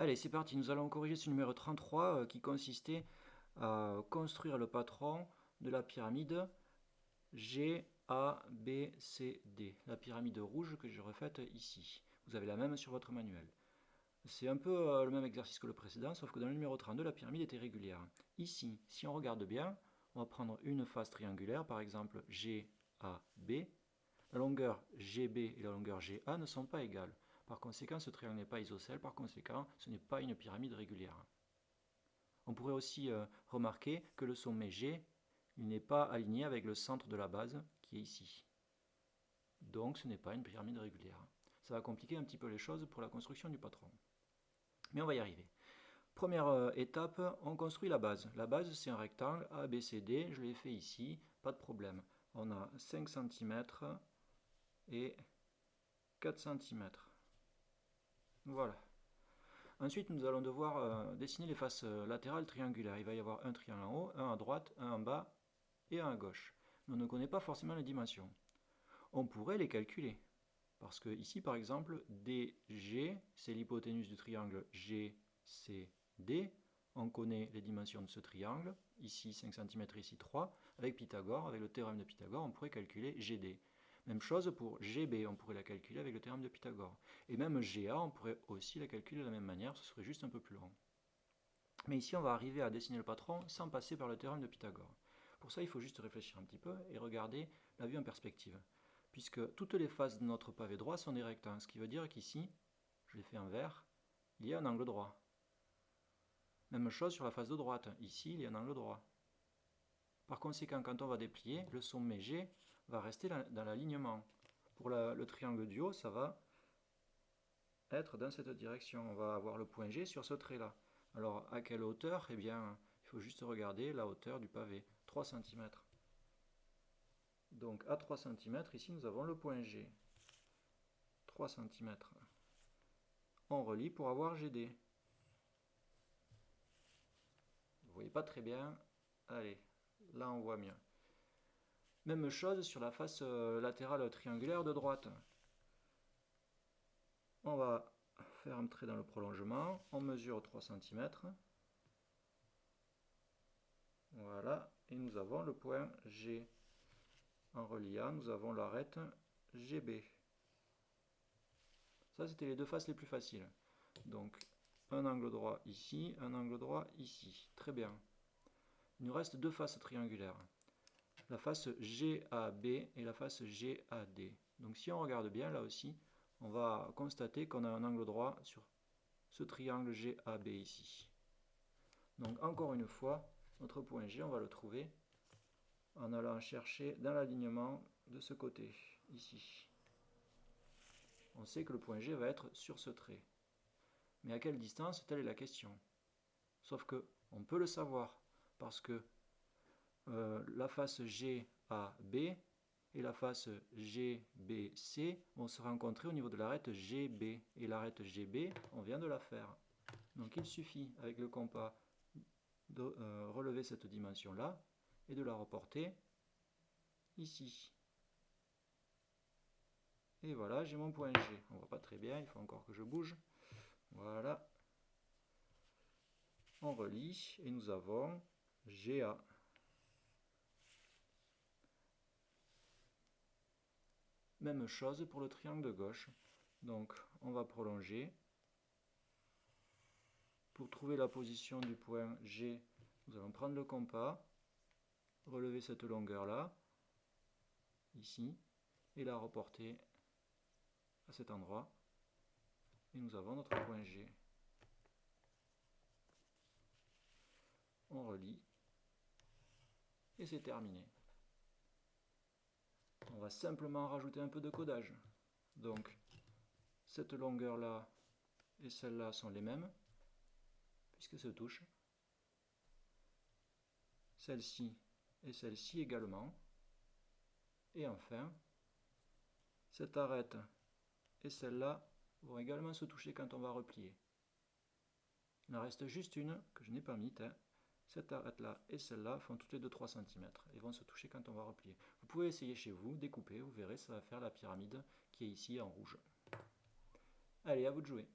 Allez, c'est parti, nous allons corriger ce numéro 33 qui consistait à construire le patron de la pyramide G, A, B, C, D. La pyramide rouge que j'ai refaite ici. Vous avez la même sur votre manuel. C'est un peu le même exercice que le précédent, sauf que dans le numéro 32, la pyramide était régulière. Ici, si on regarde bien, on va prendre une face triangulaire, par exemple G, A, B. La longueur GB et la longueur GA ne sont pas égales. Par conséquent, ce triangle n'est pas isocèle, par conséquent, ce n'est pas une pyramide régulière. On pourrait aussi remarquer que le sommet G n'est pas aligné avec le centre de la base qui est ici. Donc ce n'est pas une pyramide régulière. Ça va compliquer un petit peu les choses pour la construction du patron. Mais on va y arriver. Première étape, on construit la base. La base, c'est un rectangle ABCD, je l'ai fait ici, pas de problème. On a 5 cm et 4 cm. Voilà. Ensuite, nous allons devoir dessiner les faces latérales triangulaires. Il va y avoir un triangle en haut, un à droite, un en bas et un à gauche. Mais on ne connaît pas forcément les dimensions. On pourrait les calculer. Parce que ici, par exemple, DG, c'est l'hypoténuse du triangle GCD. On connaît les dimensions de ce triangle. Ici 5 cm, ici 3. Avec Pythagore, avec le théorème de Pythagore, on pourrait calculer GD. Même chose pour GB, on pourrait la calculer avec le théorème de Pythagore. Et même GA, on pourrait aussi la calculer de la même manière, ce serait juste un peu plus long. Mais ici, on va arriver à dessiner le patron sans passer par le théorème de Pythagore. Pour ça, il faut juste réfléchir un petit peu et regarder la vue en perspective. Puisque toutes les faces de notre pavé droit sont des rectangles, ce qui veut dire qu'ici, je l'ai fait en vert, il y a un angle droit. Même chose sur la face de droite, ici, il y a un angle droit. Par conséquent, quand on va déplier, le sommet G va rester dans l'alignement. Pour le triangle du haut, ça va être dans cette direction. On va avoir le point G sur ce trait-là. Alors, à quelle hauteur? Eh bien, il faut juste regarder la hauteur du pavé, 3 cm. Donc, à 3 cm, ici, nous avons le point G. 3 cm. On relie pour avoir GD. Vous ne voyez pas très bien. Allez, là on voit mieux. Même chose sur la face latérale triangulaire de droite. On va faire un trait dans le prolongement. On mesure 3 cm. Voilà. Et nous avons le point G. En reliant, nous avons l'arête GB. Ça, c'était les deux faces les plus faciles. Donc, un angle droit ici, un angle droit ici. Très bien. Il nous reste deux faces triangulaires. La face GAB et la face GAD. Donc si on regarde bien, là aussi, on va constater qu'on a un angle droit sur ce triangle GAB ici. Donc encore une fois, notre point G, on va le trouver en allant chercher dans l'alignement de ce côté, ici. On sait que le point G va être sur ce trait. Mais à quelle distance? Telle est la question. Sauf que on peut le savoir, parce que la face GAB et la face GBC vont se rencontrer au niveau de l'arête GB. Et l'arête GB, on vient de la faire. Donc il suffit, avec le compas, de relever cette dimension-là et de la reporter ici. Et voilà, j'ai mon point G. On ne voit pas très bien, il faut encore que je bouge. Voilà. On relie et nous avons GA. Même chose pour le triangle de gauche. Donc on va prolonger. Pour trouver la position du point G, nous allons prendre le compas, relever cette longueur-là, ici, et la reporter à cet endroit. Et nous avons notre point G. On relie. Et c'est terminé. On va simplement rajouter un peu de codage. Donc, cette longueur-là et celle-là sont les mêmes, puisque se touchent. Celle-ci et celle-ci également. Et enfin, cette arête et celle-là vont également se toucher quand on va replier. Il en reste juste une que je n'ai pas mise. Cette arête-là et celle-là font toutes les deux 3 cm et vont se toucher quand on va replier. Vous pouvez essayer chez vous, découper, vous verrez, ça va faire la pyramide qui est ici en rouge. Allez, à vous de jouer.